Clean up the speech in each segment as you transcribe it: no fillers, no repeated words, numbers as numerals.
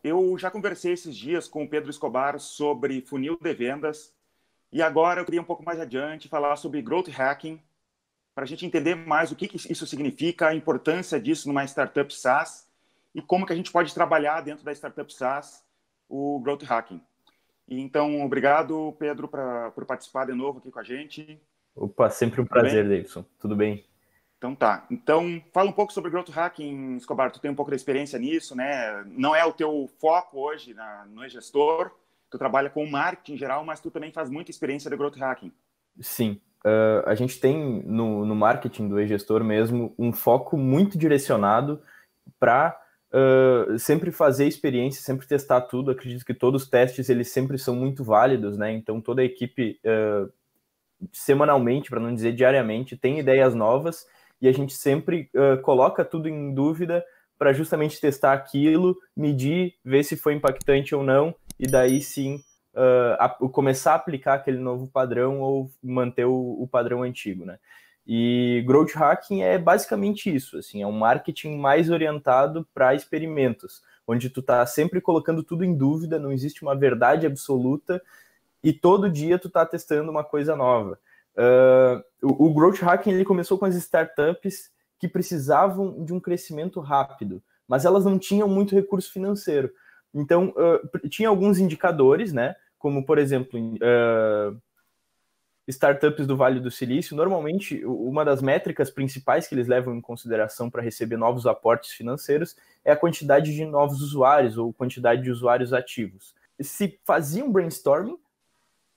Eu já conversei esses dias com o Pedro Escobar sobre funil de vendas e agora eu queria um pouco mais adiante falar sobre growth hacking para a gente entender mais o que isso significa, a importância disso numa startup SaaS e como que a gente pode trabalhar dentro da startup SaaS o growth hacking. E, então, obrigado, Pedro, por participar de novo aqui com a gente. Opa, sempre um Tudo prazer, bem? Davidson. Tudo bem? Então tá. Então, fala um pouco sobre growth hacking, Escobar. Tu tem um pouco de experiência nisso, né? Não é o teu foco hoje no e-gestor. Tu trabalha com marketing em geral, mas tu também faz muita experiência de growth hacking. Sim. A gente tem no marketing do e-gestor mesmo um foco muito direcionado para sempre fazer experiência, sempre testar tudo. Acredito que todos os testes eles sempre são muito válidos, né? Então toda a equipe semanalmente, para não dizer diariamente, tem ideias novas e a gente sempre coloca tudo em dúvida para justamente testar aquilo, medir, ver se foi impactante ou não, e daí sim começar a aplicar aquele novo padrão ou manter o padrão antigo, né? E growth hacking é basicamente isso, assim, é um marketing mais orientado para experimentos, onde tu tá sempre colocando tudo em dúvida, não existe uma verdade absoluta, e todo dia tu tá testando uma coisa nova. O growth hacking ele começou com as startups que precisavam de um crescimento rápido, mas elas não tinham muito recurso financeiro. Então, tinha alguns indicadores, né? Como, por exemplo, startups do Vale do Silício, normalmente uma das métricas principais que eles levam em consideração para receber novos aportes financeiros é a quantidade de novos usuários ou quantidade de usuários ativos. Se fazia um brainstorming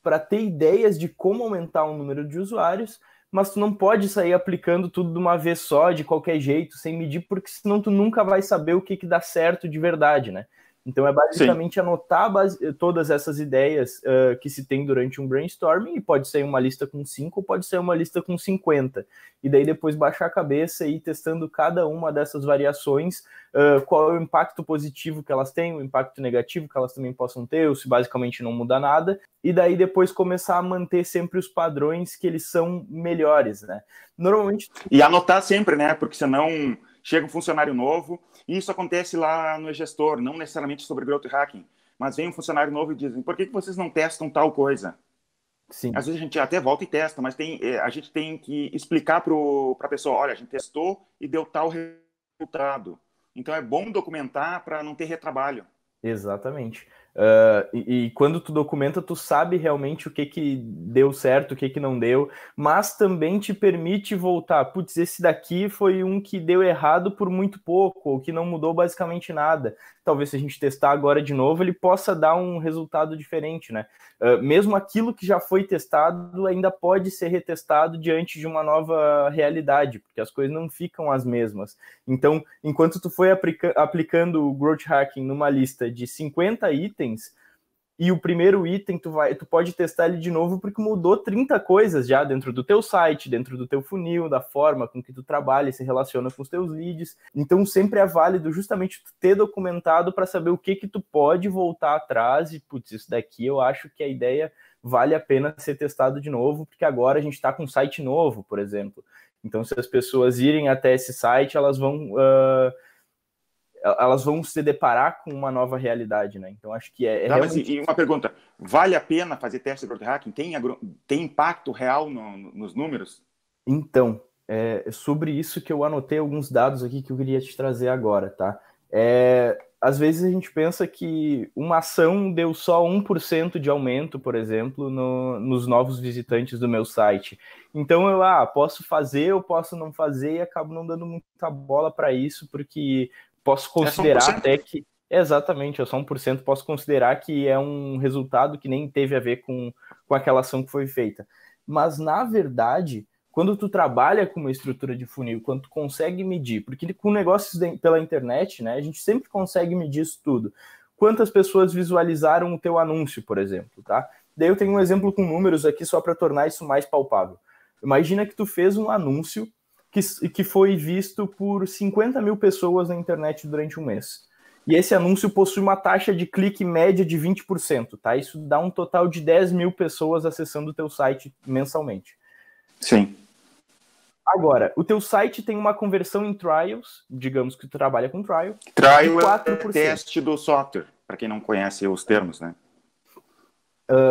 para ter ideias de como aumentar o número de usuários, mas tu não pode sair aplicando tudo de uma vez só, de qualquer jeito, sem medir, porque senão tu nunca vai saber o que dá certo de verdade, né? Então é Sim. basicamente anotar todas essas ideias que se tem durante um brainstorming, e pode ser uma lista com 5 ou pode ser uma lista com 50. E daí depois baixar a cabeça e ir testando cada uma dessas variações, qual é o impacto positivo que elas têm, o impacto negativo que elas também possam ter, ou se basicamente não muda nada, e daí depois começar a manter sempre os padrões que eles são melhores, né? Normalmente... E anotar sempre, né? Porque senão chega um funcionário novo, e isso acontece lá no gestor, não necessariamente sobre growth hacking, mas vem um funcionário novo e dizem, por que vocês não testam tal coisa? Sim. Às vezes a gente até volta e testa, mas a gente tem que explicar para a pessoa, olha, a gente testou e deu tal resultado. Então é bom documentar para não ter retrabalho. Exatamente. E quando tu documenta, tu sabe realmente o que deu certo, o que não deu, mas também te permite voltar. Putz, esse daqui foi um que deu errado por muito pouco, ou que não mudou basicamente nada. Talvez se a gente testar agora de novo, ele possa dar um resultado diferente, né? Mesmo aquilo que já foi testado ainda pode ser retestado diante de uma nova realidade, porque as coisas não ficam as mesmas. Então, enquanto tu foi aplicando o growth hacking numa lista de 50 itens, e o primeiro item tu pode testar ele de novo porque mudou 30 coisas já dentro do teu site, dentro do teu funil, da forma com que tu trabalha e se relaciona com os teus leads. Então sempre é válido justamente tu ter documentado para saber o que tu pode voltar atrás e, putz, isso daqui eu acho que a ideia vale a pena ser testado de novo, porque agora a gente está com um site novo, por exemplo. Então se as pessoas irem até esse site, elas vão se deparar com uma nova realidade, né? Então acho que é Tá, mas realmente... e uma pergunta, vale a pena fazer teste de growth hacking? Tem impacto real nos números? Então, é sobre isso que eu anotei alguns dados aqui que eu queria te trazer agora, tá? Às vezes a gente pensa que uma ação deu só 1% de aumento, por exemplo, nos novos visitantes do meu site. Então eu posso fazer, eu posso não fazer e acabo não dando muita bola para isso, porque posso É só considerar 1%? até que... Exatamente, é só 1%, posso considerar que é um resultado que nem teve a ver com aquela ação que foi feita. Mas, na verdade, quando tu trabalha com uma estrutura de funil, quando tu consegue medir, porque com negócios pela internet, né, a gente sempre consegue medir isso tudo. Quantas pessoas visualizaram o teu anúncio, por exemplo, tá? Daí eu tenho um exemplo com números aqui só para tornar isso mais palpável. Imagina que tu fez um anúncio que foi visto por 50 mil pessoas na internet durante um mês. E esse anúncio possui uma taxa de clique média de 20%, tá? Isso dá um total de 10 mil pessoas acessando o teu site mensalmente. Sim. Agora, o teu site tem uma conversão em trials, digamos que tu trabalha com trial, Trial de é 4%. teste do software, para quem não conhece os termos, né?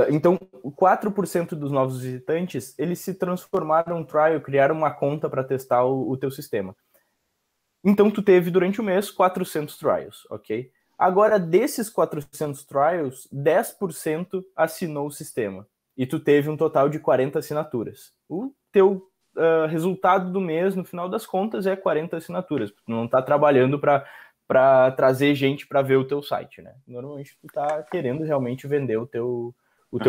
Então, 4% dos novos visitantes, eles se transformaram em trial, criaram uma conta para testar o teu sistema. Então, tu teve durante o mês 400 trials, ok? Agora, desses 400 trials, 10% assinou o sistema. E tu teve um total de 40 assinaturas. O teu resultado do mês, no final das contas, é 40 assinaturas. Tu não está trabalhando para trazer gente para ver o teu site, né? Normalmente, tu está querendo realmente vender o teu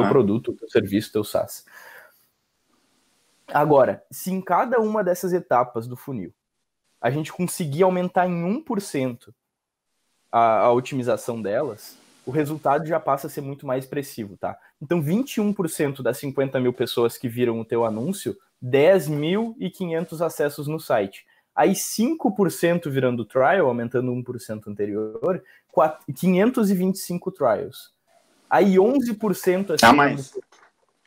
produto, o teu serviço, o teu SaaS. Agora, se em cada uma dessas etapas do funil a gente conseguir aumentar em 1% a otimização delas, o resultado já passa a ser muito mais expressivo, tá? Então, 21% das 50 mil pessoas que viram o teu anúncio, 10.500 acessos no site. Aí 5% virando trial, aumentando 1% anterior, 525 trials. Aí 11% A mais.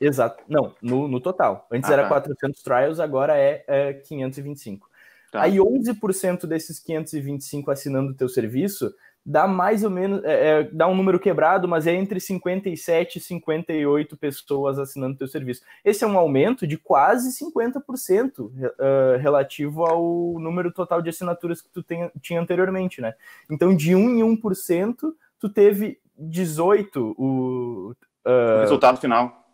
Exato. Não, no total. Antes era 400 trials, agora é 525. Tá. Aí 11% desses 525 assinando o teu serviço dá mais ou menos, dá um número quebrado, mas é entre 57 e 58 pessoas assinando o teu serviço. Esse é um aumento de quase 50% relativo ao número total de assinaturas que tu tinha anteriormente, né? Então, de 1 em 1%, tu teve 18 o resultado final.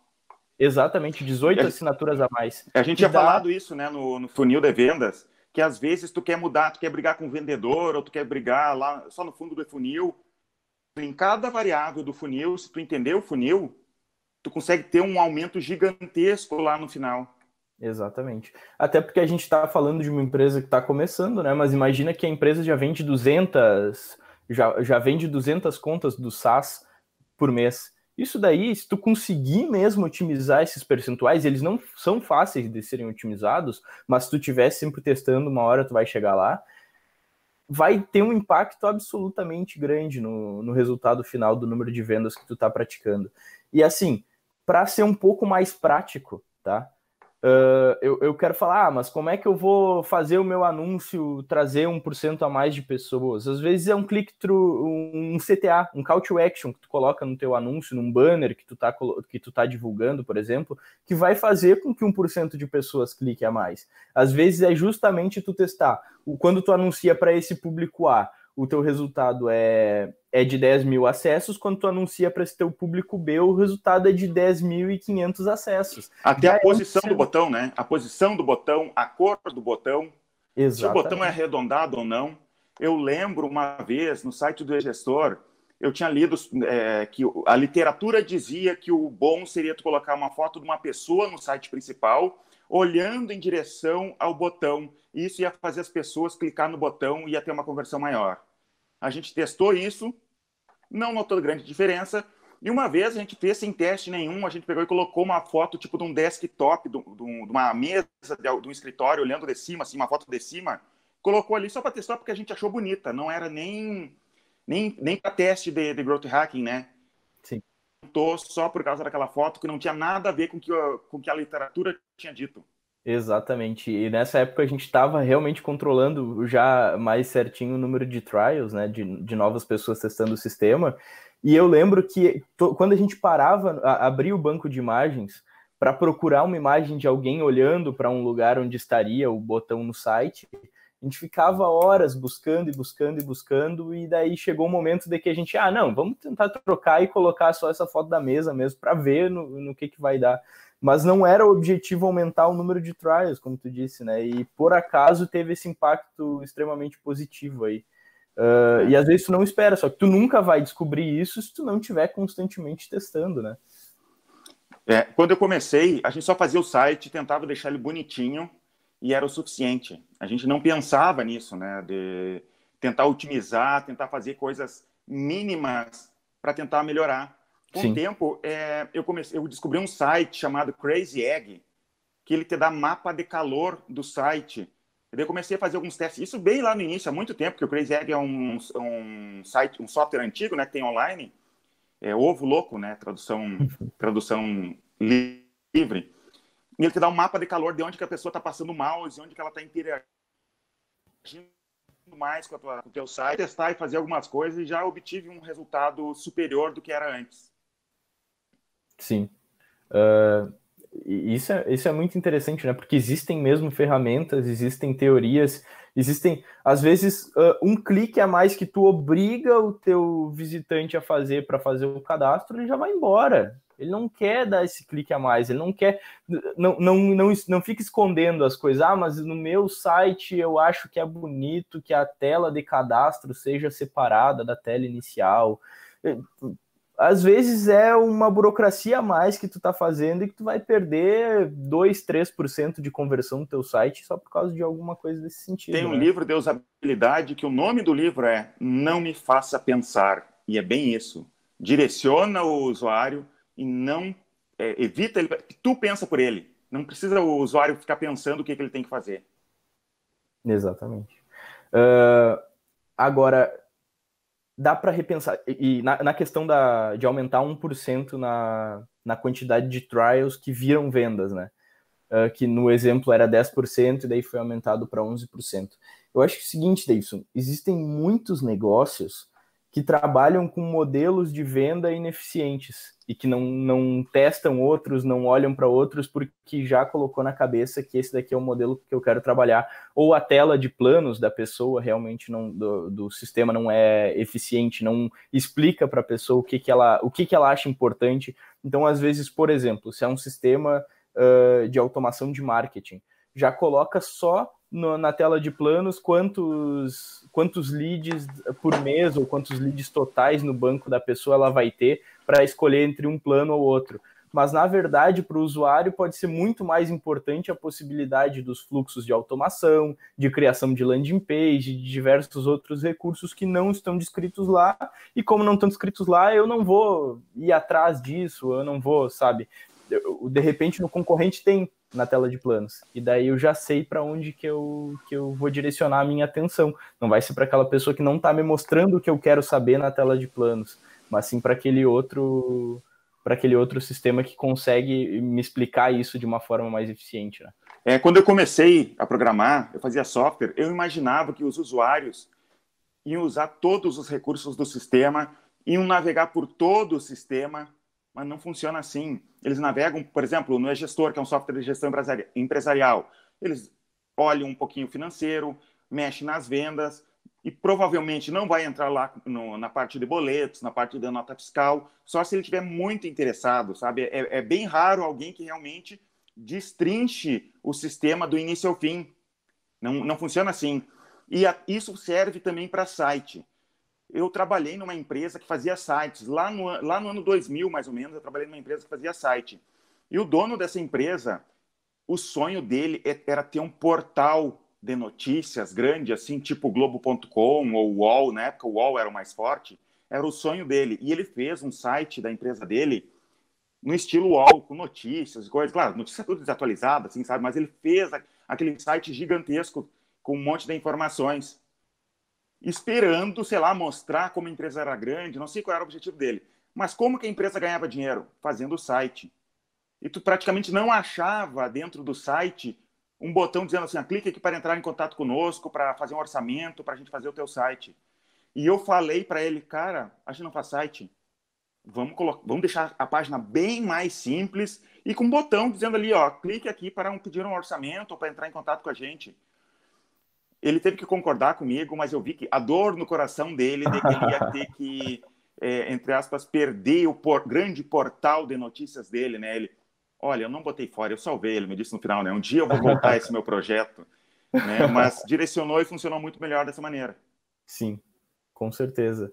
Exatamente, 18 assinaturas a mais. A gente tinha falado isso, né, no funil de vendas, que às vezes tu quer mudar, tu quer brigar com o vendedor, ou tu quer brigar lá só no fundo do funil. Em cada variável do funil, se tu entender o funil, tu consegue ter um aumento gigantesco lá no final. Exatamente. Até porque a gente está falando de uma empresa que está começando, né? Mas imagina que a empresa já vende 200, já vende 200 contas do SaaS por mês. Isso daí, se tu conseguir mesmo otimizar esses percentuais, eles não são fáceis de serem otimizados, mas se tu estiver sempre testando, uma hora tu vai chegar lá, vai ter um impacto absolutamente grande no resultado final do número de vendas que tu tá praticando. E assim, para ser um pouco mais prático, tá? Eu quero falar, mas como é que eu vou fazer o meu anúncio trazer 1% a mais de pessoas? Às vezes é um click-through, um CTA, um call to action que tu coloca no teu anúncio, num banner que tu tá divulgando, por exemplo, que vai fazer com que 1% de pessoas clique a mais. Às vezes é justamente tu testar. Quando tu anuncia para esse público A, o teu resultado é de 10 mil acessos, quando tu anuncia para esse teu público B, o resultado é de 10.500 acessos. Até a posição do botão, né? A posição do botão, a cor do botão, exatamente. Se o botão é arredondado ou não. Eu lembro uma vez, no site do e-gestor, eu tinha lido que a literatura dizia que o bom seria tu colocar uma foto de uma pessoa no site principal, olhando em direção ao botão. Isso ia fazer as pessoas clicar no botão e ia ter uma conversão maior. A gente testou isso, não notou grande diferença, e uma vez a gente fez sem teste nenhum, a gente pegou e colocou uma foto tipo de um desktop, de uma mesa, de um escritório, olhando de cima, assim, uma foto de cima, colocou ali só para testar porque a gente achou bonita, não era nem para teste de growth hacking, né? Sim. Só por causa daquela foto que não tinha nada a ver com que a literatura tinha dito. Exatamente. E nessa época a gente estava realmente controlando já mais certinho o número de trials, né? De novas pessoas testando o sistema. E eu lembro que quando a gente parava, abria o banco de imagens para procurar uma imagem de alguém olhando para um lugar onde estaria o botão no site, a gente ficava horas buscando e buscando e buscando, e daí chegou um momento de que a gente, não, vamos tentar trocar e colocar só essa foto da mesa mesmo para ver no que vai dar. Mas não era o objetivo aumentar o número de trials, como tu disse, né? E por acaso teve esse impacto extremamente positivo aí. E às vezes tu não espera, só que tu nunca vai descobrir isso se tu não estiver constantemente testando, né? Quando eu comecei, a gente só fazia o site, tentava deixar ele bonitinho e era o suficiente. A gente não pensava nisso, né? De tentar otimizar, tentar fazer coisas mínimas para tentar melhorar. Com o tempo, eu descobri um site chamado Crazy Egg, que ele te dá mapa de calor do site. E daí eu comecei a fazer alguns testes. Isso bem lá no início, há muito tempo, porque o Crazy Egg é um site, um software antigo, né, que tem online. Ovo louco, né, tradução livre. e ele te dá um mapa de calor de onde que a pessoa está passando o mouse, onde que ela está interagindo mais com o teu site, testar e fazer algumas coisas e já obtive um resultado superior do que era antes. Sim. Isso é muito interessante, né? Porque existem mesmo ferramentas, existem teorias, existem, às vezes, um clique a mais que tu obriga o teu visitante a fazer para fazer o cadastro, ele já vai embora. Ele não quer dar esse clique a mais, ele não quer, não fica escondendo as coisas. Ah, mas no meu site eu acho que é bonito que a tela de cadastro seja separada da tela inicial. Às vezes é uma burocracia a mais que tu tá fazendo e que tu vai perder 2, 3% de conversão no teu site só por causa de alguma coisa desse sentido. Tem um livro de usabilidade que o nome do livro é Não Me Faça Pensar. E é bem isso. Direciona o usuário e não evita ele. Tu pensa por ele. Não precisa o usuário ficar pensando o que ele tem que fazer. Exatamente. Agora, dá para repensar. E na questão de aumentar 1% na quantidade de trials que viram vendas, né? Que no exemplo era 10% e daí foi aumentado para 11%. Eu acho que é o seguinte, Davidson, existem muitos negócios que trabalham com modelos de venda ineficientes e que não testam outros, não olham para outros porque já colocou na cabeça que esse daqui é o modelo que eu quero trabalhar, ou a tela de planos da pessoa realmente do sistema não é eficiente, não explica para a pessoa o que ela acha importante. Então, às vezes, por exemplo, se é um sistema de automação de marketing, já coloca só na tela de planos quantos leads por mês ou quantos leads totais no banco da pessoa ela vai ter para escolher entre um plano ou outro. Mas, na verdade, para o usuário pode ser muito mais importante a possibilidade dos fluxos de automação, de criação de landing page, de diversos outros recursos que não estão descritos lá. E como não estão descritos lá, eu não vou ir atrás disso, eu não vou, sabe? De repente, no concorrente tem na tela de planos. E daí eu já sei para onde que eu vou direcionar a minha atenção. Não vai ser para aquela pessoa que não está me mostrando o que eu quero saber na tela de planos, mas sim para aquele outro sistema que consegue me explicar isso de uma forma mais eficiente, né? Quando eu comecei a programar, eu fazia software, eu imaginava que os usuários iam usar todos os recursos do sistema, iam navegar por todo o sistema, mas não funciona assim. Eles navegam, por exemplo, no eGestor, que é um software de gestão empresarial. Eles olham um pouquinho o financeiro, mexem nas vendas e provavelmente não vai entrar lá na parte de boletos, na parte da nota fiscal, só se ele estiver muito interessado, sabe? É bem raro alguém que realmente destrinche o sistema do início ao fim. Não funciona assim. E isso serve também para site. Eu trabalhei numa empresa que fazia sites. Lá no ano 2000, mais ou menos, eu trabalhei numa empresa que fazia site. E o dono dessa empresa, o sonho dele era ter um portal de notícias grande, assim, tipo Globo.com ou UOL. Na época, o UOL era o mais forte. Era o sonho dele. E ele fez um site da empresa dele no estilo UOL, com notícias, coisas. Claro, notícia tudo desatualizada, assim, sabe? Mas ele fez aquele site gigantesco com um monte de informações, esperando, sei lá, mostrar como a empresa era grande, não sei qual era o objetivo dele. Mas como que a empresa ganhava dinheiro? Fazendo o site. E tu praticamente não achava dentro do site um botão dizendo assim, clique aqui para entrar em contato conosco, para fazer um orçamento, para a gente fazer o teu site. E eu falei para ele, cara, a gente não faz site. Vamos deixar a página bem mais simples e com um botão dizendo ali, clique aqui para pedir um orçamento ou para entrar em contato com a gente. Ele teve que concordar comigo, mas eu vi que a dor no coração dele de que ele ia ter que, entre aspas, perder o grande portal de notícias dele, né? Ele, olha, eu não botei fora, eu salvei, ele me disse no final, né? Um dia eu vou voltar a esse meu projeto, né? Mas direcionou e funcionou muito melhor dessa maneira. Sim, com certeza.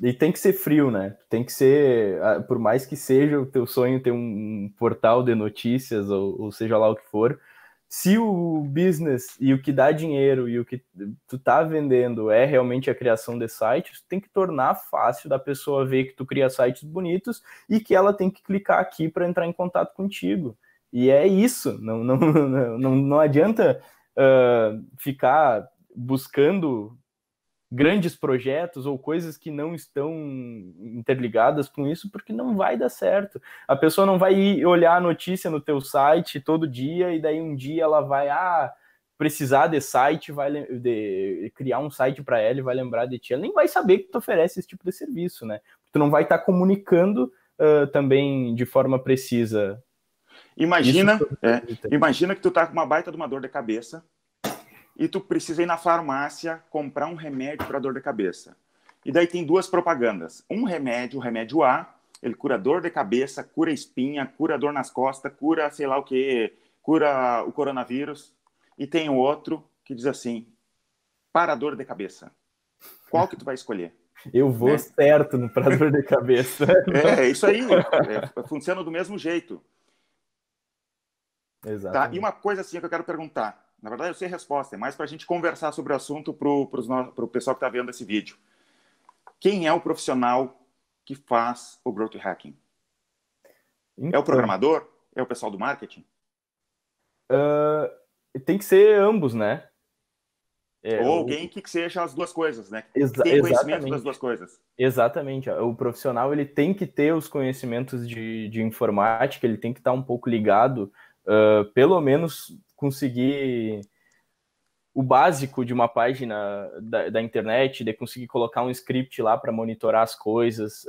E tem que ser frio, né? Tem que ser, por mais que seja o teu sonho ter um portal de notícias, ou seja lá o que for, se o business e o que dá dinheiro e o que tu tá vendendo é realmente a criação de sites, tem que tornar fácil da pessoa ver que tu cria sites bonitos e que ela tem que clicar aqui para entrar em contato contigo. E é isso, não adianta ficar buscando grandes projetos ou coisas que não estão interligadas com isso, porque não vai dar certo. A pessoa não vai ir olhar a notícia no teu site todo dia, e daí um dia ela vai precisar de site, de criar um site para ela e vai lembrar de ti. Ela nem vai saber que tu oferece esse tipo de serviço, né? Tu não vai estar comunicando também de forma precisa. Imagina que tu tá com uma baita de uma dor de cabeça e tu precisa ir na farmácia comprar um remédio para dor de cabeça. E daí tem duas propagandas. Um remédio, o remédio A, ele cura dor de cabeça, cura espinha, cura dor nas costas, cura sei lá o que, cura o coronavírus. E tem o outro que diz assim, para dor de cabeça. Qual que tu vai escolher? Eu vou, né? Certo no para dor de cabeça. Isso aí. Funciona do mesmo jeito. Exatamente. Tá? E uma coisa assim que eu quero perguntar. Na verdade, eu sei a resposta. É mais para a gente conversar sobre o assunto para o pessoal que está vendo esse vídeo. Quem é o profissional que faz o Growth Hacking? Então, é o programador? É o pessoal do marketing? Tem que ser ambos, né? Ou alguém que seja as duas coisas, né? Que tem conhecimento das duas coisas. Exatamente. O profissional ele tem que ter os conhecimentos de informática, ele tem que estar um pouco ligado, pelo menos conseguir o básico de uma página da internet, de conseguir colocar um script lá para monitorar as coisas,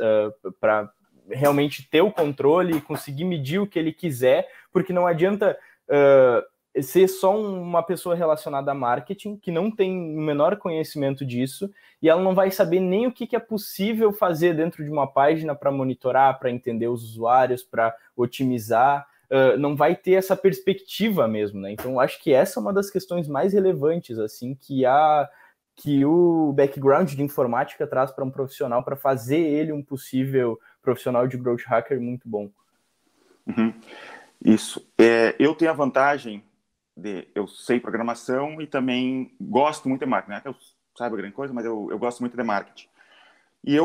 para realmente ter o controle e conseguir medir o que ele quiser, porque não adianta ser só uma pessoa relacionada a marketing, que não tem o menor conhecimento disso, e ela não vai saber nem o que é possível fazer dentro de uma página para monitorar, para entender os usuários, para otimizar, não vai ter essa perspectiva mesmo, né? Então, acho que essa é uma das questões mais relevantes, assim, que o background de informática traz para um profissional, para fazer ele um possível profissional de growth hacker muito bom. Uhum. Isso. Eu tenho a vantagem eu sei programação e também gosto muito de marketing. Não é que eu saiba grande coisa, mas eu gosto muito de marketing. E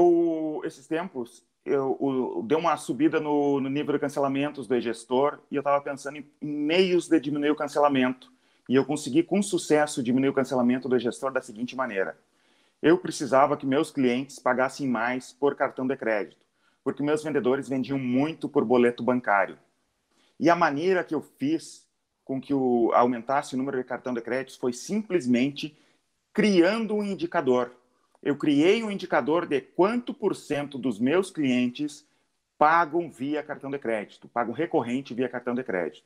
esses tempos, eu dei uma subida no nível de cancelamentos do e-gestor e eu estava pensando em meios de diminuir o cancelamento. E eu consegui, com sucesso, diminuir o cancelamento do e-gestor da seguinte maneira. Eu precisava que meus clientes pagassem mais por cartão de crédito, porque meus vendedores vendiam muito por boleto bancário. E a maneira que eu fiz com que aumentasse o número de cartão de crédito foi simplesmente criando um indicador. Eu criei um indicador de quanto % dos meus clientes pagam via cartão de crédito, pagam recorrente via cartão de crédito.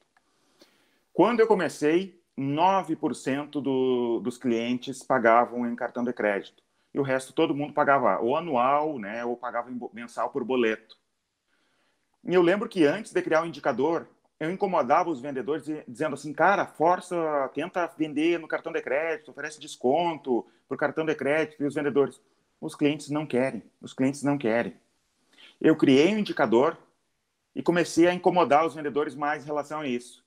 Quando eu comecei, 9% dos clientes pagavam em cartão de crédito. E o resto todo mundo pagava ou anual, né, ou pagava mensal por boleto. E eu lembro que antes de criar o indicador, eu incomodava os vendedores dizendo assim, cara, tenta vender no cartão de crédito, oferece desconto por cartão de crédito. E os vendedores, os clientes não querem. Eu criei um indicador e comecei a incomodar os vendedores mais em relação a isso.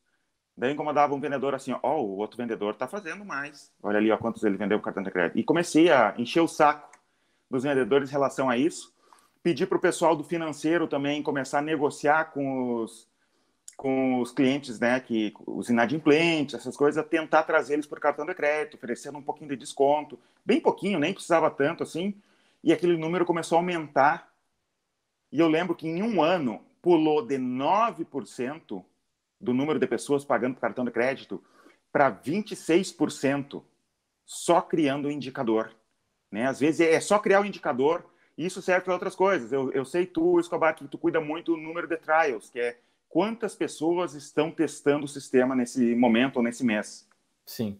Daí eu incomodava um vendedor assim, o outro vendedor está fazendo mais. Olha ali, quantos ele vendeu por cartão de crédito. E comecei a encher o saco dos vendedores em relação a isso. Pedi para o pessoal do financeiro também começar a negociar com os clientes, né, os inadimplentes, essas coisas, tentar trazer eles por cartão de crédito, oferecendo um pouquinho de desconto, bem pouquinho, nem precisava tanto assim, e aquele número começou a aumentar, e eu lembro que em um ano pulou de 9% do número de pessoas pagando por cartão de crédito para 26%, só criando o indicador, né? Às vezes é só criar o indicador, e isso serve para outras coisas. Eu sei, Escobar, que tu cuida muito do número de trials, que é quantas pessoas estão testando o sistema nesse momento ou nesse mês. Sim.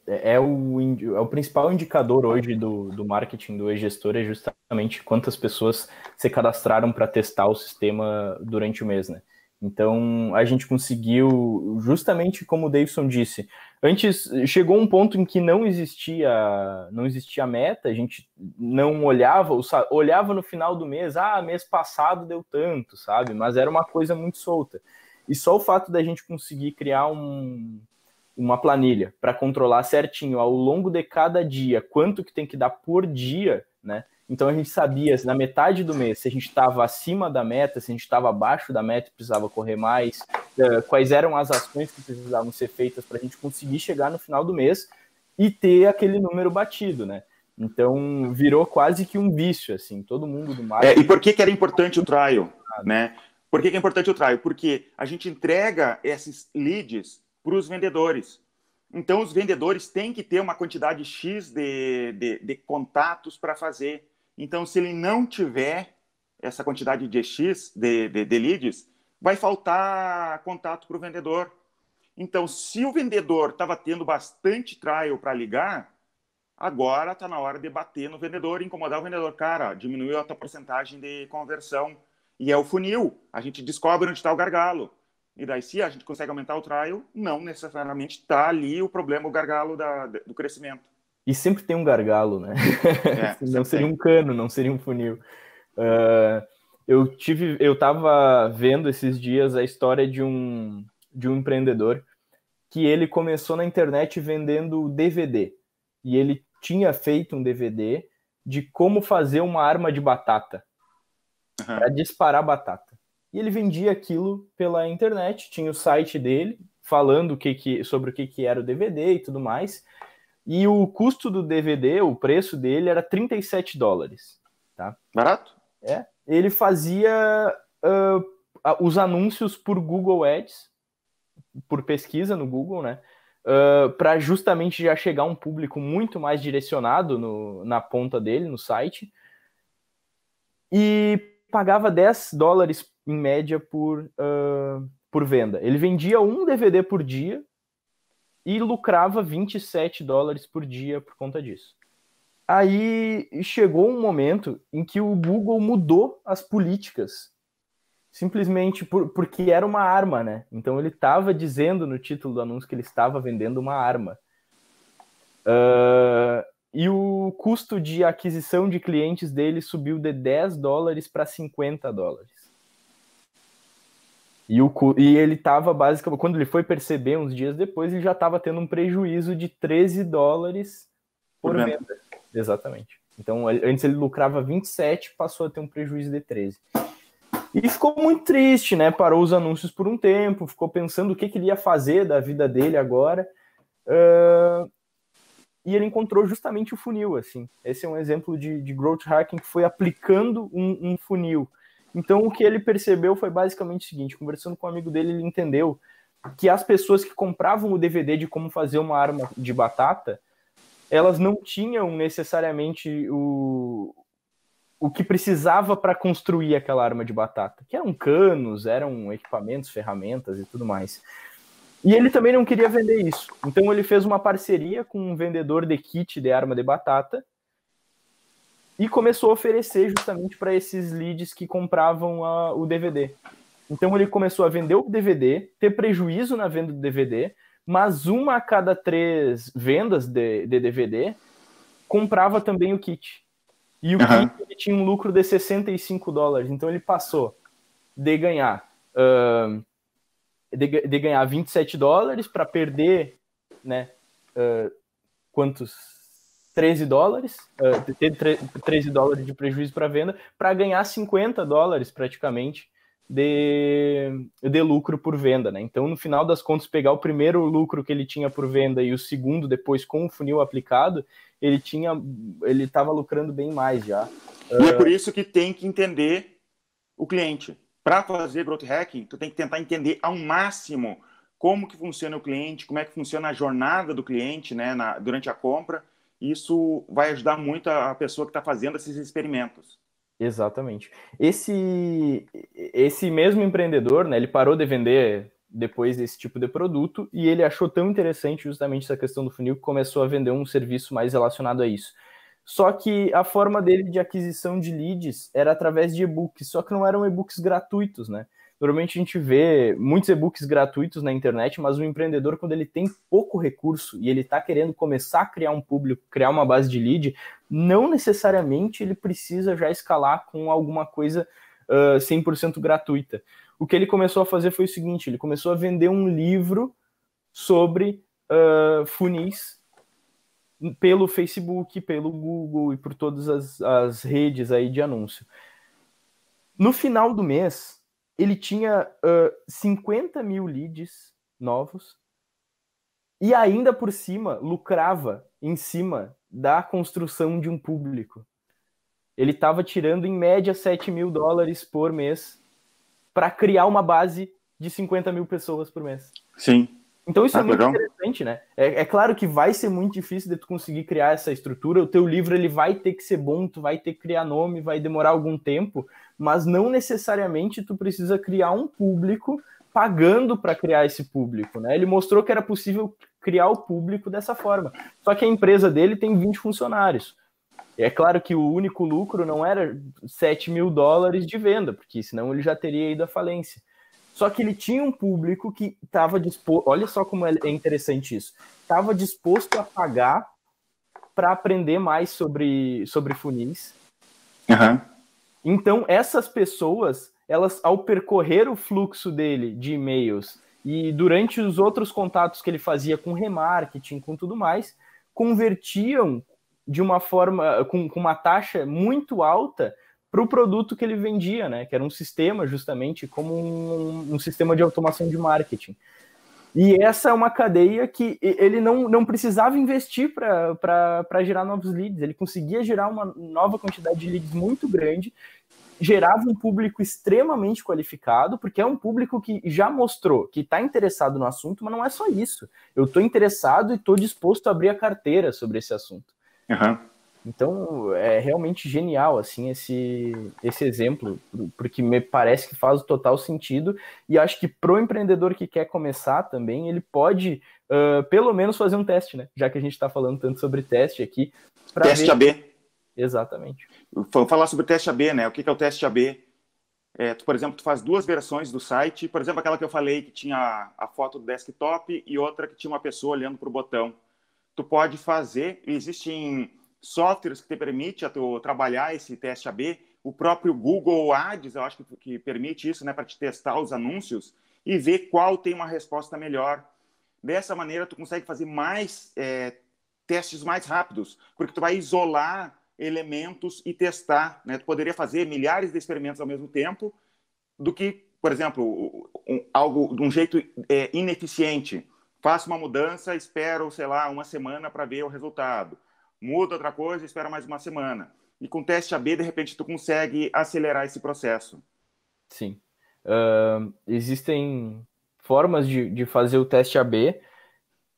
É o principal indicador hoje do marketing do e-gestor, é justamente quantas pessoas se cadastraram para testar o sistema durante o mês, né? Então, a gente conseguiu, justamente como o Davidson disse, antes chegou um ponto em que não existia meta, a gente não olhava no final do mês, mês passado deu tanto, sabe? Mas era uma coisa muito solta. E só o fato da gente conseguir criar uma planilha para controlar certinho ao longo de cada dia quanto que tem que dar por dia, né? Então a gente sabia, na metade do mês, se a gente estava acima da meta, se a gente estava abaixo da meta e precisava correr mais, quais eram as ações que precisavam ser feitas para a gente conseguir chegar no final do mês e ter aquele número batido, né? Então, virou quase que um vício, assim, todo mundo do marketing... E por que era importante o trial, né? Por que é importante o trial? Porque a gente entrega esses leads para os vendedores. Então, os vendedores têm que ter uma quantidade X de contatos para fazer. Então, se ele não tiver essa quantidade de X de leads, vai faltar contato para o vendedor. Então, se o vendedor estava tendo bastante trial para ligar, agora está na hora de bater no vendedor e incomodar o vendedor. Cara, diminuiu a tua porcentagem de conversão. E é o funil. A gente descobre onde está o gargalo. E daí, se a gente consegue aumentar o trial, não necessariamente está ali o problema, o gargalo do crescimento. E sempre tem um gargalo, né? Não seria um cano, não seria um funil. Eu estava vendo esses dias a história de um empreendedor que ele começou na internet vendendo DVD. E ele tinha feito um DVD de como fazer uma arma de batata para disparar batata. E ele vendia aquilo pela internet, tinha o site dele falando sobre o que era o DVD e tudo mais. E o custo do DVD, o preço dele era $37. Tá? Barato? Ele fazia os anúncios por Google Ads, por pesquisa no Google, né? Para justamente já chegar um público muito mais direcionado na ponta dele, no site. E pagava $10 em média por venda. Ele vendia um DVD por dia e lucrava $27 por dia por conta disso. Aí chegou um momento em que o Google mudou as políticas, simplesmente porque era uma arma, né? Então ele estava dizendo no título do anúncio que ele estava vendendo uma arma. E o custo de aquisição de clientes dele subiu de $10 para $50. E ele estava basicamente, quando ele foi perceber uns dias depois, ele já estava tendo um prejuízo de $13 por venda. Exatamente. Então, antes ele lucrava 27, passou a ter um prejuízo de 13. E ficou muito triste, né? Parou os anúncios por um tempo, ficou pensando o que ele ia fazer da vida dele agora. E ele encontrou justamente o funil, assim. Esse é um exemplo de growth hacking que foi aplicando um funil. Então, o que ele percebeu foi basicamente o seguinte, conversando com um amigo dele, ele entendeu que as pessoas que compravam o DVD de como fazer uma arma de batata, elas não tinham necessariamente o que precisava para construir aquela arma de batata, que eram canos, eram equipamentos, ferramentas e tudo mais. E ele também não queria vender isso. Então ele fez uma parceria com um vendedor de kit de arma de batata e começou a oferecer justamente para esses leads que compravam o DVD. Então ele começou a vender o DVD, ter prejuízo na venda do DVD, mas uma a cada 3 vendas de DVD comprava também o kit. E o kit ele tinha um lucro de $65. Então ele passou de ganhar $27 para perder, né? Quantos? $13, ter $13 de prejuízo para venda, para ganhar $50 praticamente de lucro por venda, né? Então, no final das contas, pegar o primeiro lucro que ele tinha por venda e o segundo depois com o funil aplicado, ele estava lucrando bem mais já. E é por isso que tem que entender o cliente. Para fazer growth hacking, tu tem que tentar entender ao máximo como que funciona o cliente, como é que funciona a jornada do cliente, né, durante a compra. Isso vai ajudar muito a pessoa que está fazendo esses experimentos. Exatamente. Esse mesmo empreendedor, né, ele parou de vender depois desse tipo de produto e ele achou tão interessante justamente essa questão do funil que começou a vender um serviço mais relacionado a isso. Só que a forma dele de aquisição de leads era através de e-books, só que não eram e-books gratuitos, né? Normalmente a gente vê muitos e-books gratuitos na internet, mas o empreendedor, quando ele tem pouco recurso e ele está querendo começar a criar um público, criar uma base de lead, não necessariamente ele precisa já escalar com alguma coisa 100% gratuita. O que ele começou a fazer foi o seguinte, ele começou a vender um livro sobre funis pelo Facebook, pelo Google e por todas as redes aí de anúncio. No final do mês, ele tinha 50 mil leads novos e ainda por cima lucrava em cima da construção de um público. Ele estava tirando, em média, $7.000 por mês para criar uma base de 50 mil pessoas por mês. Sim. Então isso é muito legal. interessante, né? É claro que vai ser muito difícil de tu conseguir criar essa estrutura. O teu livro ele vai ter que ser bom, tu vai ter que criar nome, vai demorar algum tempo, mas não necessariamente tu precisa criar um público pagando para criar esse público, né? Ele mostrou que era possível criar o público dessa forma. Só que a empresa dele tem 20 funcionários. É claro que o único lucro não era $7.000 de venda, porque senão ele já teria ido à falência. Só que ele tinha um público que estava disposto... Olha só como é interessante isso. Estava disposto a pagar para aprender mais sobre funis. Uhum. Então, essas pessoas, elas, ao percorrer o fluxo dele de e-mails e durante os outros contatos que ele fazia com remarketing, com tudo mais, convertiam de uma forma, com uma taxa muito alta para o produto que ele vendia, né? Que era um sistema, justamente, como um sistema de automação de marketing. E essa é uma cadeia que ele não precisava investir para gerar novos leads. Ele conseguia gerar uma nova quantidade de leads muito grande, gerava um público extremamente qualificado, porque é um público que já mostrou que está interessado no assunto, mas não é só isso. Eu estou interessado e estou disposto a abrir a carteira sobre esse assunto. Uhum. Então, é realmente genial, assim, esse exemplo, porque me parece que faz total sentido, e acho que pro empreendedor que quer começar também, ele pode, pelo menos, fazer um teste, né? Já que a gente está falando tanto sobre teste aqui. Teste AB. Exatamente. Vou falar sobre o teste AB, né? O que é o teste AB? Por exemplo, tu faz 2 versões do site, por exemplo, aquela que eu falei que tinha a foto do desktop e outra que tinha uma pessoa olhando para o botão. Tu pode fazer, existem softwares que te permitem tu trabalhar esse teste AB, o próprio Google Ads, eu acho que permite isso, né, para te testar os anúncios e ver qual tem uma resposta melhor. Dessa maneira, tu consegue fazer mais testes mais rápidos, porque tu vai isolar elementos e testar, né? Tu poderia fazer milhares de experimentos ao mesmo tempo do que, por exemplo, algo de um jeito ineficiente. Faço uma mudança, espero, sei lá, uma semana para ver o resultado. Muda outra coisa, espera mais uma semana. E com teste AB, de repente, tu consegue acelerar esse processo. Sim. Existem formas de fazer o teste AB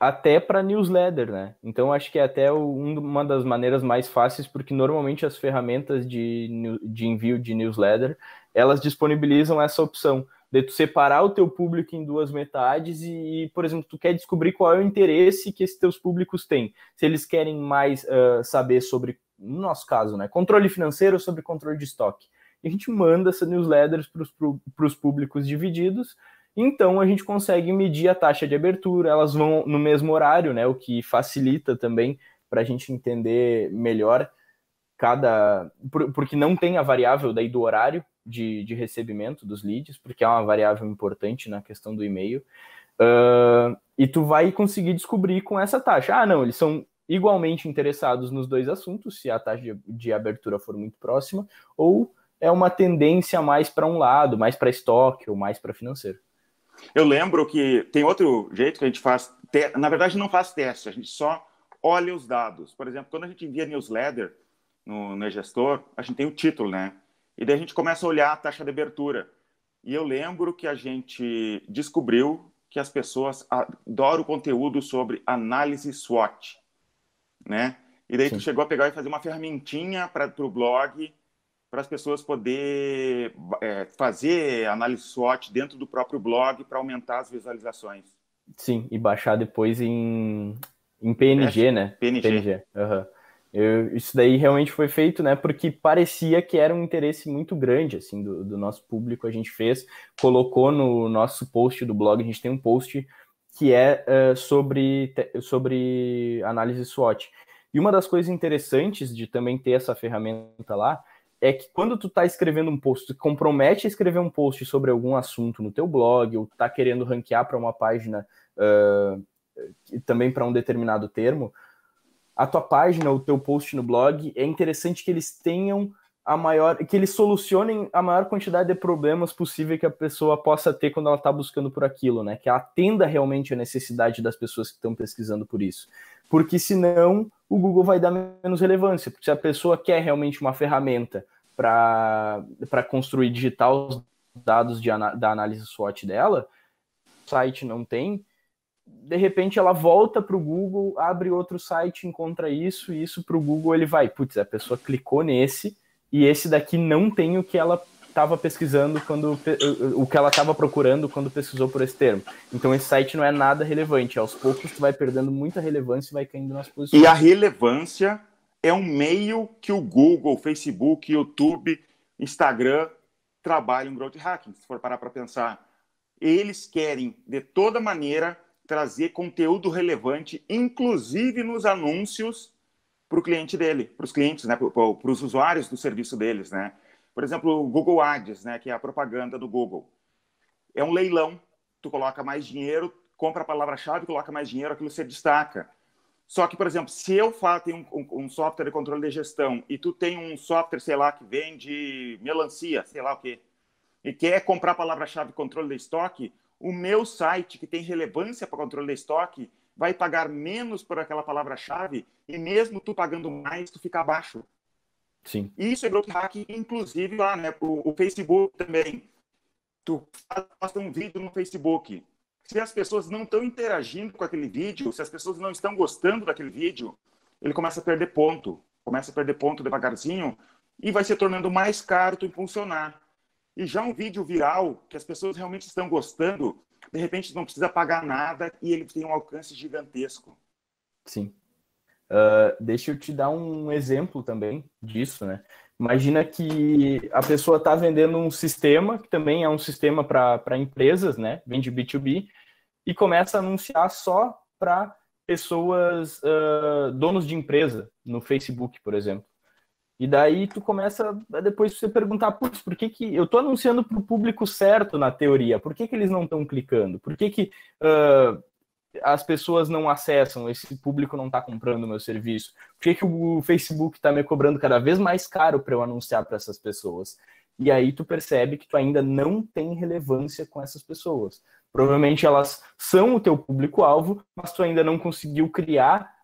até para newsletter, né? Então, acho que é até uma das maneiras mais fáceis, porque normalmente as ferramentas de envio de newsletter, elas disponibilizam essa opção de tu separar o teu público em 2 metades e, por exemplo, tu quer descobrir qual é o interesse que esses teus públicos têm. Se eles querem mais saber sobre, no nosso caso, né, controle financeiro ou sobre controle de estoque. E a gente manda essas newsletters para os públicos divididos, então a gente consegue medir a taxa de abertura, elas vão no mesmo horário, né, o que facilita também para a gente entender melhor porque não tem a variável daí do horário de recebimento dos leads, porque é uma variável importante na questão do e-mail, e tu vai conseguir descobrir com essa taxa. Não, eles são igualmente interessados nos 2 assuntos, se a taxa de abertura for muito próxima, ou é uma tendência mais para um lado, mais para estoque ou mais para financeiro. Eu lembro que tem outro jeito que a gente faz, na verdade não faz teste, a gente só olha os dados. Por exemplo, quando a gente envia newsletter no gestor, a gente tem o título, né? E daí a gente começa a olhar a taxa de abertura. E eu lembro que a gente descobriu que as pessoas adoram o conteúdo sobre análise SWOT, né? E daí tu chegou a pegar e fazer uma ferramentinha para o blog, para as pessoas poderem fazer análise SWOT dentro do próprio blog para aumentar as visualizações. Sim, e baixar depois em PNG, né? PNG. Uhum. Isso daí realmente foi feito, né? Porque parecia que era um interesse muito grande, assim, do nosso público. A gente colocou no nosso post do blog, a gente tem um post que é sobre análise SWOT. E uma das coisas interessantes de também ter essa ferramenta lá é que quando tu tá escrevendo um post, tu compromete a escrever um post sobre algum assunto no teu blog, ou tá querendo ranquear para uma página também para um determinado termo, a tua página, o teu post no blog, é interessante que eles tenham que eles solucionem a maior quantidade de problemas possível que a pessoa possa ter quando ela está buscando por aquilo, né? Que ela atenda realmente a necessidade das pessoas que estão pesquisando por isso. Porque senão o Google vai dar menos relevância, porque se a pessoa quer realmente uma ferramenta para construir, digitar os dados da análise SWOT dela, o site não tem, de repente ela volta para o Google, abre outro site, encontra isso, e isso para o Google ele vai, putz, a pessoa clicou nesse, e esse daqui não tem o que ela estava pesquisando, o que ela estava procurando quando pesquisou por esse termo. Então esse site não é nada relevante. Aos poucos tu vai perdendo muita relevância e vai caindo nas posições. E a relevância é um meio que o Google, Facebook, YouTube, Instagram trabalham em growth hacking, se for parar para pensar. Eles querem, de toda maneira, trazer conteúdo relevante, inclusive nos anúncios, para o cliente dele, para os clientes, né, para os usuários do serviço deles, né? Por exemplo, o Google Ads, né, que é a propaganda do Google. É um leilão, tu coloca mais dinheiro, compra a palavra-chave, coloca mais dinheiro, aquilo se destaca. Só que, por exemplo, se eu tenho um software de controle de gestão e tu tem um software, sei lá, que vende melancia, sei lá o quê, e quer comprar a palavra-chave controle de estoque, o meu site, que tem relevância para controle de estoque, vai pagar menos por aquela palavra-chave e mesmo tu pagando mais, tu fica abaixo. Sim. Isso é growth hacking, inclusive lá, né? O Facebook também. Tu posta um vídeo no Facebook. Se as pessoas não estão interagindo com aquele vídeo, se as pessoas não estão gostando daquele vídeo, ele começa a perder ponto. Começa a perder ponto devagarzinho e vai se tornando mais caro tu impulsionar. E já um vídeo viral, que as pessoas realmente estão gostando, de repente não precisa pagar nada e ele tem um alcance gigantesco. Sim. Deixa eu te dar um exemplo também disso, né? Imagina que a pessoa está vendendo um sistema, que também é um sistema para empresas, né? Vende B2B, e começa a anunciar só para pessoas, donos de empresa, no Facebook, por exemplo. E daí tu começa a depois você perguntar, putz, por que eu estou anunciando para o público certo na teoria? Por que eles não estão clicando? Por que as pessoas não acessam, esse público não está comprando o meu serviço? Por que o Facebook está me cobrando cada vez mais caro para eu anunciar para essas pessoas? E aí tu percebe que tu ainda não tem relevância com essas pessoas. Provavelmente elas são o teu público-alvo, mas tu ainda não conseguiu criar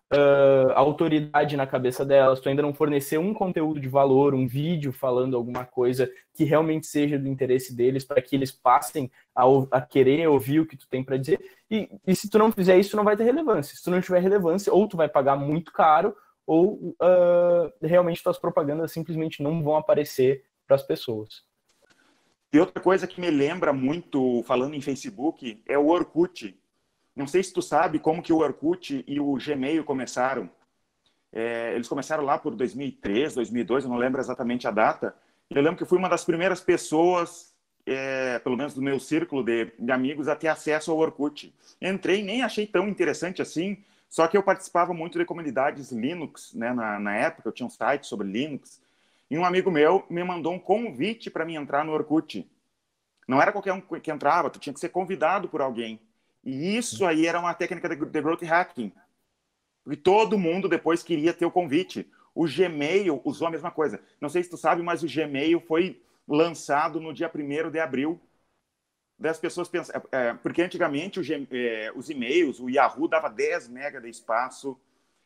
autoridade na cabeça delas, tu ainda não forneceu um conteúdo de valor, um vídeo falando alguma coisa que realmente seja do interesse deles, para que eles passem a querer ouvir o que tu tem para dizer. E se tu não fizer isso, tu não vai ter relevância. Se tu não tiver relevância, ou tu vai pagar muito caro, ou realmente tuas propagandas simplesmente não vão aparecer para as pessoas. E outra coisa que me lembra muito, falando em Facebook, é o Orkut. Não sei se tu sabe como que o Orkut e o Gmail começaram. Eles começaram lá por 2003, 2002, eu não lembro exatamente a data. Eu lembro que eu fui uma das primeiras pessoas, pelo menos do meu círculo de amigos, a ter acesso ao Orkut. Entrei, nem achei tão interessante assim, só que eu participava muito de comunidades Linux, né, na época, eu tinha um site sobre Linux, e um amigo meu me mandou um convite para mim entrar no Orkut. Não era qualquer um que entrava, tu tinha que ser convidado por alguém. E isso aí era uma técnica de growth hacking. Porque todo mundo depois queria ter o convite. O Gmail usou a mesma coisa. Não sei se tu sabe, mas o Gmail foi lançado no dia 1º de abril. Daí as pessoas pensam... porque antigamente os e-mails, o Yahoo dava 10 MB de espaço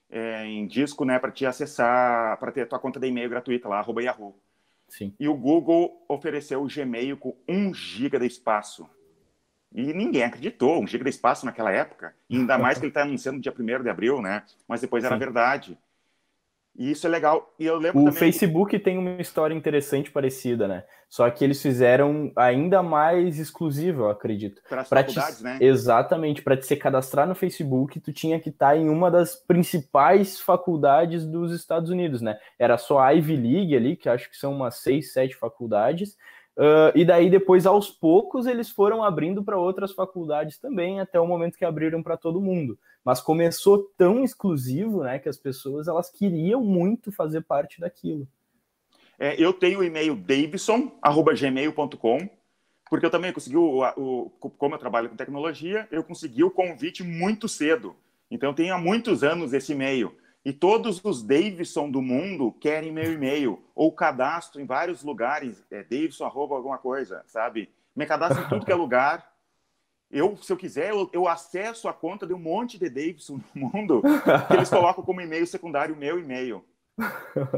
em disco, né, para te acessar, para ter a tua conta de e-mail gratuita lá, @Yahoo. Sim. E o Google ofereceu o Gmail com 1 GB de espaço. E ninguém acreditou, 1 GB de espaço naquela época. E ainda mais que ele está anunciando no dia 1º de abril, né? Mas depois era verdade. E isso é legal. E eu lembro o também... Facebook tem uma história interessante parecida, né? Só que eles fizeram ainda mais exclusivo, eu acredito. Para as faculdades, né? Exatamente. Para te se cadastrar no Facebook, tu tinha que estar em uma das principais faculdades dos Estados Unidos, né? Era só a Ivy League ali, que acho que são umas 6, 7 faculdades. E daí depois, aos poucos, eles foram abrindo para outras faculdades também, até o momento que abriram para todo mundo. Mas começou tão exclusivo, né, que as pessoas elas queriam muito fazer parte daquilo. Eu tenho o e-mail davison@gmail.com, porque eu também consegui, como eu trabalho com tecnologia, eu consegui o convite muito cedo. Então, eu tenho há muitos anos esse e-mail. E todos os Davison do mundo querem meu e-mail, ou cadastro em vários lugares, Davison, @ alguma coisa, sabe? Me cadastro em tudo que é lugar. Se eu quiser, eu acesso a conta de um monte de Davidson no mundo que eles colocam como e-mail secundário o meu e-mail.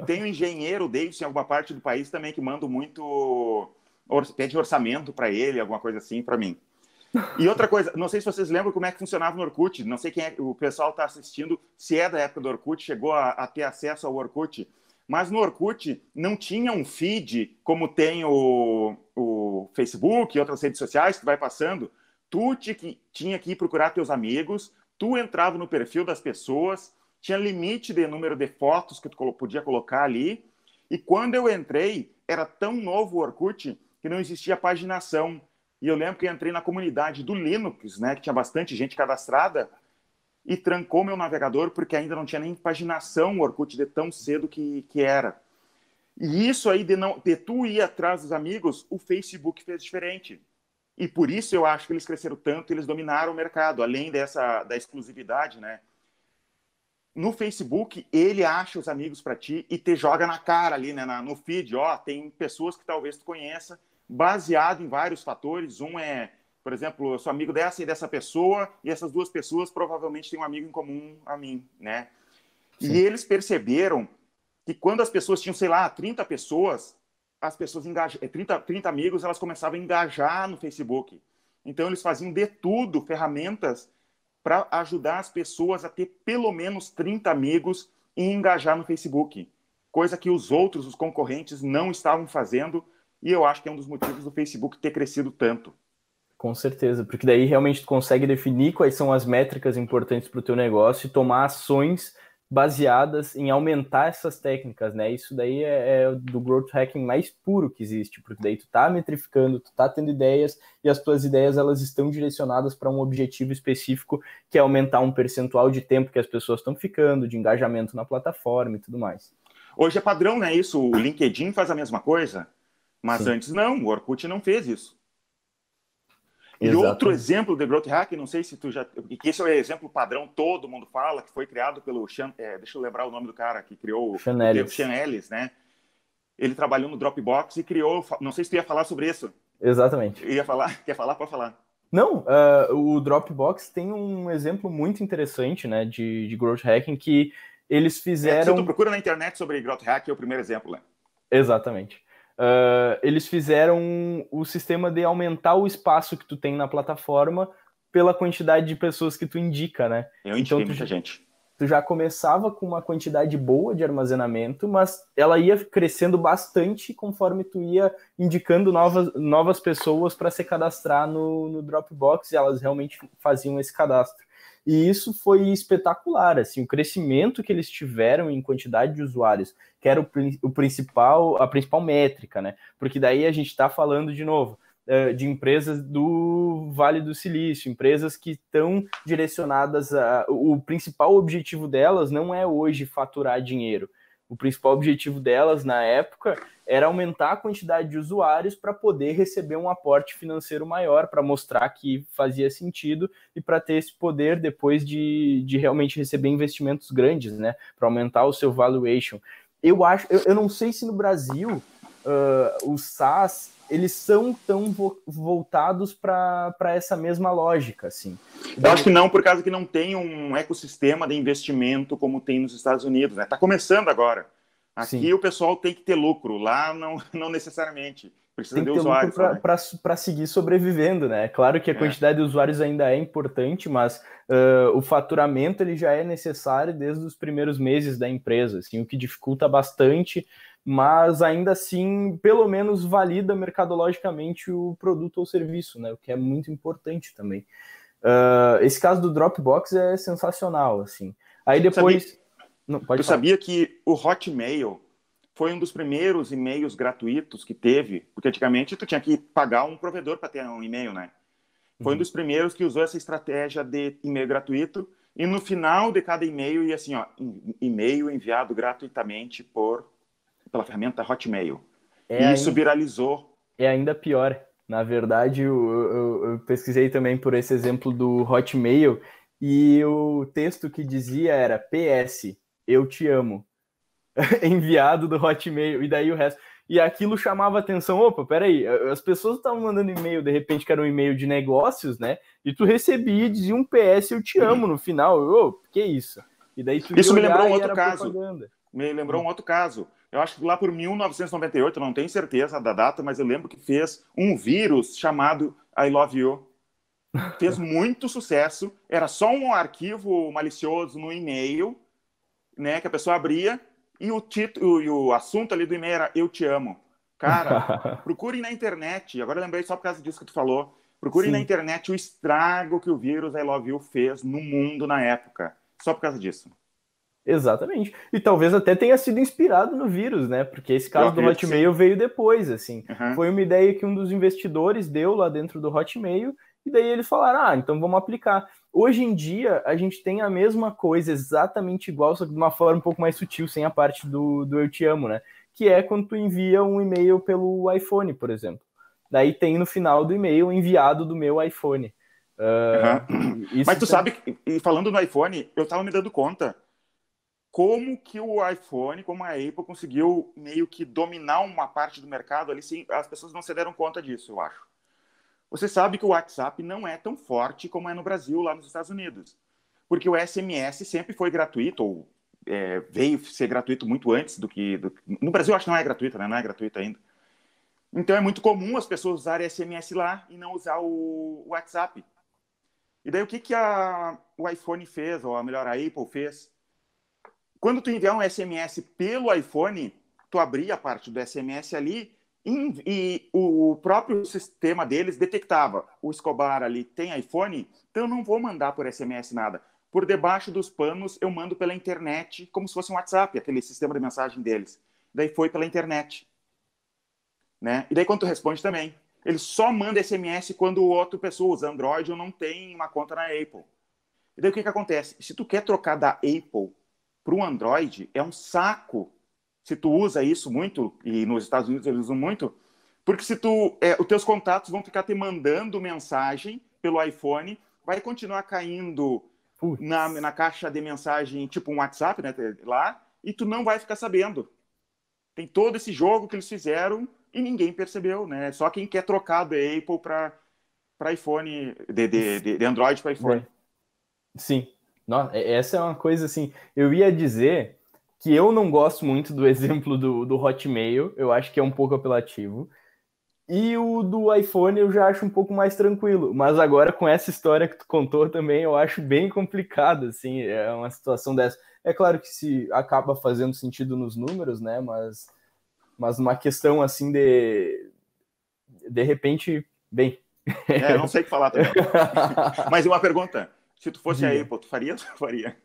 Tem um engenheiro Davidson em alguma parte do país também que manda muito... pede orçamento para ele, alguma coisa assim, para mim. E outra coisa, não sei se vocês lembram como é que funcionava no Orkut, não sei quem é, o pessoal está assistindo, se é da época do Orkut, chegou a ter acesso ao Orkut, mas no Orkut não tinha um feed como tem o Facebook e outras redes sociais que vai passando. Tu tinha que ir procurar teus amigos, tu entrava no perfil das pessoas, tinha limite de número de fotos que tu podia colocar ali, e quando eu entrei, era tão novo o Orkut que não existia paginação. E eu lembro que eu entrei na comunidade do Linux, né, que tinha bastante gente cadastrada, e trancou meu navegador porque ainda não tinha nem paginação o Orkut de tão cedo que era. E isso aí de tu ir atrás dos amigos, o Facebook fez diferente. E por isso eu acho que eles cresceram tanto, eles dominaram o mercado, além da exclusividade, né? No Facebook, ele acha os amigos para ti e te joga na cara ali, né? No feed, ó, tem pessoas que talvez tu conheça, baseado em vários fatores. Um é, por exemplo, eu sou amigo dessa e dessa pessoa, e essas duas pessoas provavelmente têm um amigo em comum a mim, né? Sim. E eles perceberam que quando as pessoas tinham, sei lá, 30 pessoas, as pessoas 30 amigos, elas começavam a engajar no Facebook. Então, eles faziam de tudo, ferramentas para ajudar as pessoas a ter pelo menos 30 amigos e engajar no Facebook. Coisa que os concorrentes, não estavam fazendo, e eu acho que é um dos motivos do Facebook ter crescido tanto. Com certeza, porque daí realmente tu consegue definir quais são as métricas importantes para o teu negócio e tomar ações baseadas em aumentar essas técnicas, né? Isso daí é do growth hacking mais puro que existe, porque daí tu tá metrificando, tu tá tendo ideias e as tuas ideias elas estão direcionadas para um objetivo específico, que é aumentar um percentual de tempo que as pessoas estão ficando, de engajamento na plataforma e tudo mais. Hoje é padrão, né? Isso, o LinkedIn faz a mesma coisa, mas Sim. Antes não, o Orkut não fez isso. E Exato. Outro exemplo de growth hacking, não sei se tu já... que esse é o exemplo padrão, todo mundo fala, que foi criado pelo... deixa eu lembrar o nome do cara que criou o Sean Ellis, né? Ele trabalhou no Dropbox e criou... Não sei se tu ia falar sobre isso. Exatamente. Ia falar? Quer falar? Pode falar. Não, o Dropbox tem um exemplo muito interessante, né, de growth hacking que eles fizeram... Se tu procura na internet sobre growth hacking, é o primeiro exemplo, né? Exatamente. Eles fizeram o sistema de aumentar o espaço que tu tem na plataforma pela quantidade de pessoas que tu indica, né? Eu indiquei muita gente. Tu já começava com uma quantidade boa de armazenamento, mas ela ia crescendo bastante conforme tu ia indicando novas pessoas para se cadastrar no Dropbox, e elas realmente faziam esse cadastro. E isso foi espetacular, assim, o crescimento que eles tiveram em quantidade de usuários, que era a principal métrica, né? Porque daí a gente está falando, de novo, de empresas do Vale do Silício, empresas que estão direcionadas o principal objetivo delas não é hoje faturar dinheiro. O principal objetivo delas, na época, era aumentar a quantidade de usuários para poder receber um aporte financeiro maior, para mostrar que fazia sentido e para ter esse poder depois de realmente receber investimentos grandes, né? Para aumentar o seu valuation. Eu não sei se no Brasil os SaaS eles são tão voltados para essa mesma lógica, assim. Eu acho que não, por causa que não tem um ecossistema de investimento como tem nos Estados Unidos, né? Tá começando agora. Aqui Sim. O pessoal tem que ter lucro, lá não necessariamente. Precisa tem de que ter usuários. Lucro para seguir sobrevivendo, né? Claro que a quantidade de usuários ainda é importante, mas o faturamento ele já é necessário desde os primeiros meses da empresa, assim, o que dificulta bastante, mas ainda assim, pelo menos valida mercadologicamente o produto ou serviço, né? O que é muito importante também. Esse caso do Dropbox é sensacional, assim. Aí depois... Tu sabia que o Hotmail foi um dos primeiros e-mails gratuitos que teve? Porque antigamente tu tinha que pagar um provedor para ter um e-mail, né? Foi um dos primeiros que usou essa estratégia de e-mail gratuito, e no final de cada e-mail ia assim, ó, e-mail enviado gratuitamente pela ferramenta Hotmail. E isso viralizou. É ainda pior. Na verdade, eu pesquisei também por esse exemplo do Hotmail, e o texto que dizia era PS, eu te amo, enviado do Hotmail, e daí o resto. e aquilo chamava atenção. Opa, peraí, as pessoas estavam mandando e-mail, de repente, que era um e-mail de negócios, né? E tu recebia e dizia um PS, eu te amo no final. Que isso? E daí tu Isso ia me lembrou olhar um e outro era caso. propaganda. Me lembrou um outro caso. Eu acho que lá por 1998, não tenho certeza da data, mas eu lembro que fez um vírus chamado I Love You. Fez muito sucesso. Era só um arquivo malicioso no e-mail, né, que a pessoa abria, e o título e o assunto ali do e-mail era Eu Te Amo. Cara, procure na internet. Agora eu lembrei só por causa disso que tu falou. Procure na internet o estrago que o vírus I Love You fez no mundo na época. Só por causa disso. Exatamente. E talvez até tenha sido inspirado no vírus, né? Porque esse caso do Hotmail veio depois, assim. Foi uma ideia que um dos investidores deu lá dentro do Hotmail, e daí eles falaram, então vamos aplicar. Hoje em dia, a gente tem a mesma coisa, exatamente igual, só que de uma forma um pouco mais sutil, sem a parte do Eu Te Amo, né? Que é quando tu envia um e-mail pelo iPhone, por exemplo. Daí tem no final do e-mail enviado do meu iPhone. Mas tu sabe, e falando no iPhone, eu tava me dando conta como que o iPhone, como a Apple conseguiu meio que dominar uma parte do mercado ali, sim, as pessoas não se deram conta disso, eu acho. Você sabe que o WhatsApp não é tão forte como é no Brasil, lá nos Estados Unidos. Porque o SMS sempre foi gratuito, ou veio ser gratuito muito antes do que... No Brasil, eu acho que não é gratuito, né? Não é gratuito ainda. Então, é muito comum as pessoas usarem SMS lá e não usar o WhatsApp. E daí, o que o iPhone fez, ou melhor, a Apple fez? Quando tu enviar um SMS pelo iPhone, tu abria a parte do SMS ali e o próprio sistema deles detectava o Escobar ali tem iPhone, então eu não vou mandar por SMS nada. Por debaixo dos panos eu mando pela internet, como se fosse um WhatsApp, aquele sistema de mensagem deles. Daí foi pela internet. Né? E daí quando tu responde também, ele só manda SMS quando outra pessoa usa Android ou não tem uma conta na Apple. E daí o que acontece? Se tu quer trocar da Apple para o Android, é um saco se tu usa isso muito, e nos Estados Unidos eles usam muito, porque se os teus contatos vão ficar te mandando mensagem pelo iPhone, vai continuar caindo na caixa de mensagem, tipo um WhatsApp, né, lá, e tu não vai ficar sabendo. Tem todo esse jogo que eles fizeram e ninguém percebeu, né? Só quem quer trocar da Apple para iPhone, de Android para iPhone. Sim. Nossa, essa é uma coisa assim, eu ia dizer que eu não gosto muito do exemplo do Hotmail, eu acho que é um pouco apelativo, e o do iPhone eu já acho um pouco mais tranquilo, mas agora com essa história que tu contou também, eu acho bem complicado, assim, é uma situação dessa. É claro que se acaba fazendo sentido nos números, né, mas uma questão assim de repente, bem... não sei o que falar também. Mas uma pergunta, se tu fosse a Apple, tu faria? Tu faria?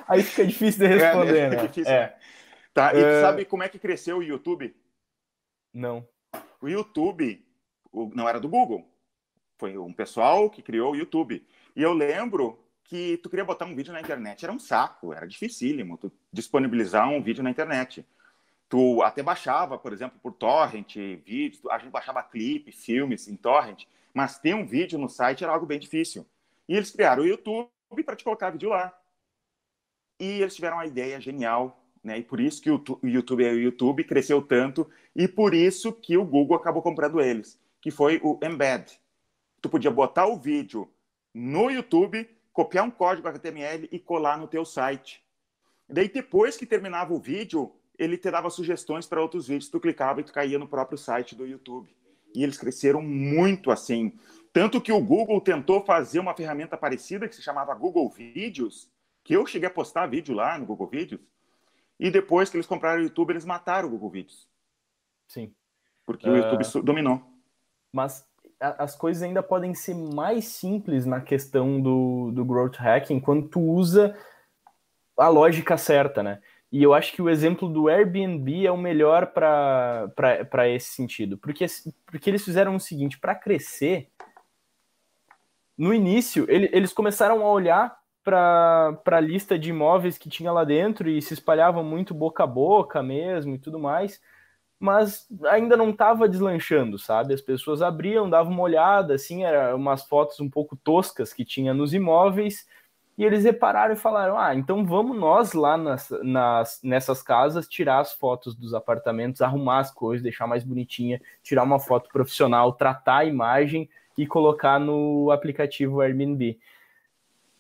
Aí fica difícil de responder, né? Difícil, né? Tá, e tu sabe como é que cresceu o YouTube? Não. O YouTube não era do Google. Foi um pessoal que criou o YouTube. E eu lembro que tu queria botar um vídeo na internet, era um saco, era dificílimo tu disponibilizar um vídeo na internet. Tu até baixava, por exemplo, por torrent, vídeos, a gente baixava clipe, filmes em torrent, mas ter um vídeo no site era algo bem difícil. E eles criaram o YouTube para te colocar vídeo lá. E eles tiveram uma ideia genial, né? E por isso que o YouTube cresceu tanto e por isso que o Google acabou comprando eles, que foi o Embed. Tu podia botar o vídeo no YouTube, copiar um código HTML e colar no teu site. E daí depois que terminava o vídeo, ele te dava sugestões para outros vídeos, tu clicava e tu caía no próprio site do YouTube. E eles cresceram muito assim. Tanto que o Google tentou fazer uma ferramenta parecida que se chamava Google Vídeos, que eu cheguei a postar vídeo lá no Google Vídeos, e depois que eles compraram o YouTube, eles mataram o Google Vídeos. Sim. Porque o YouTube dominou. Mas as coisas ainda podem ser mais simples na questão do growth hacking quando tu usa a lógica certa, né? E eu acho que o exemplo do Airbnb é o melhor para esse sentido. Porque eles fizeram o seguinte, para crescer, no início, eles começaram a olhar para a lista de imóveis que tinha lá dentro e se espalhavam muito boca a boca mesmo e tudo mais, mas ainda não estava deslanchando, sabe? As pessoas abriam, davam uma olhada, assim, eram umas fotos um pouco toscas que tinha nos imóveis, e eles repararam e falaram, então vamos nós lá nessas casas tirar as fotos dos apartamentos, arrumar as coisas, deixar mais bonitinha, tirar uma foto profissional, tratar a imagem e colocar no aplicativo Airbnb.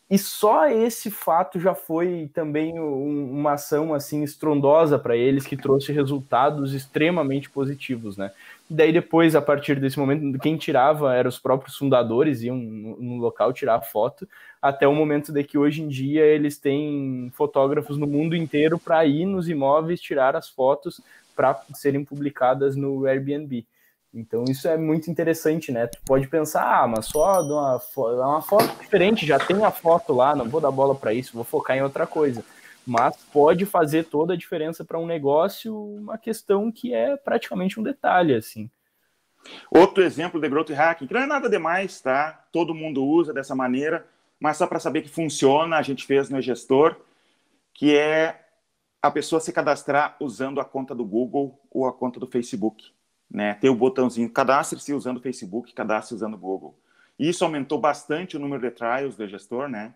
E só esse fato já foi também uma ação assim estrondosa para eles, que trouxe resultados extremamente positivos, né? E daí depois, a partir desse momento, quem tirava eram os próprios fundadores, iam no local tirar a foto, até o momento de que hoje em dia eles têm fotógrafos no mundo inteiro para ir nos imóveis tirar as fotos para serem publicadas no Airbnb. Então isso é muito interessante, né? Tu pode pensar, mas só uma foto diferente, já tem a foto lá, não vou dar bola para isso, vou focar em outra coisa. Mas pode fazer toda a diferença para um negócio, uma questão que é praticamente um detalhe, assim. Outro exemplo de growth hacking, que não é nada demais, tá? Todo mundo usa dessa maneira, mas só para saber que funciona, a gente fez no gestor, que é a pessoa se cadastrar usando a conta do Google ou a conta do Facebook. Né? Tem o botãozinho cadastre-se usando o Facebook, cadastre usando o Google. E isso aumentou bastante o número de trials do gestor, né?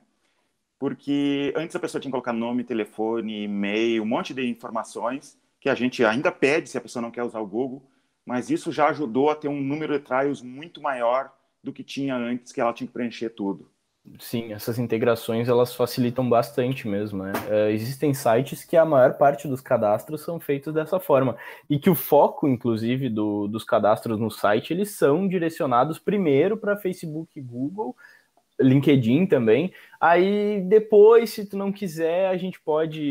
Porque antes a pessoa tinha que colocar nome, telefone, e-mail, um monte de informações que a gente ainda pede se a pessoa não quer usar o Google, mas isso já ajudou a ter um número de trials muito maior do que tinha antes, que ela tinha que preencher tudo. Sim, essas integrações elas facilitam bastante mesmo, né? Existem sites que a maior parte dos cadastros são feitos dessa forma e que o foco, inclusive, dos cadastros no site, eles são direcionados primeiro para Facebook e Google, LinkedIn também. Aí depois, se tu não quiser,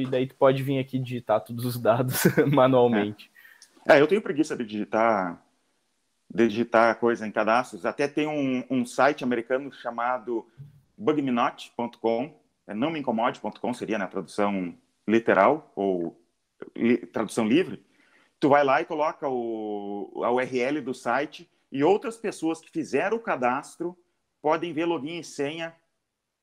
daí tu pode vir aqui digitar todos os dados manualmente. Eu tenho preguiça de digitar coisa em cadastros. Até tem um site americano chamado bugmenot.com, não me incomode.com seria na tradução literal ou tradução livre. Tu vai lá e coloca a URL do site e outras pessoas que fizeram o cadastro podem ver login e senha,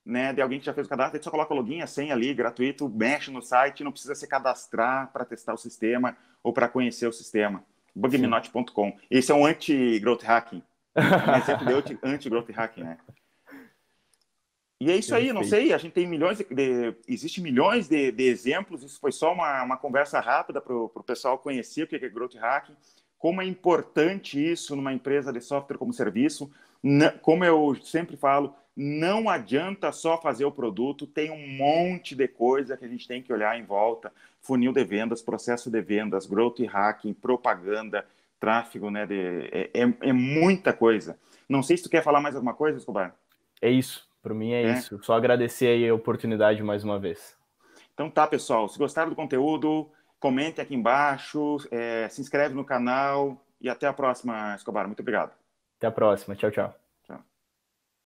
né, de alguém que já fez o cadastro. Aí tu só coloca o login e a senha ali, gratuito, mexe no site, não precisa se cadastrar para testar o sistema ou para conhecer o sistema. Bugmenot.com. Esse é um anti-growth hacking. É um exemplo de anti-growth hacking, né? E é isso aí, não sei, a gente tem existe milhões de exemplos, isso foi só uma conversa rápida para o pessoal conhecer o que é growth hacking, como é importante isso numa empresa de software como serviço, como eu sempre falo, não adianta só fazer o produto, tem um monte de coisa que a gente tem que olhar em volta, funil de vendas, processo de vendas, growth hacking, propaganda, tráfego, né, é muita coisa. Não sei se tu quer falar mais alguma coisa, Escobar? É isso. Para mim é isso. Só agradecer aí a oportunidade mais uma vez. Então tá, pessoal. Se gostaram do conteúdo, comente aqui embaixo, se inscreve no canal e até a próxima, Escobar. Muito obrigado. Até a próxima. Tchau, tchau.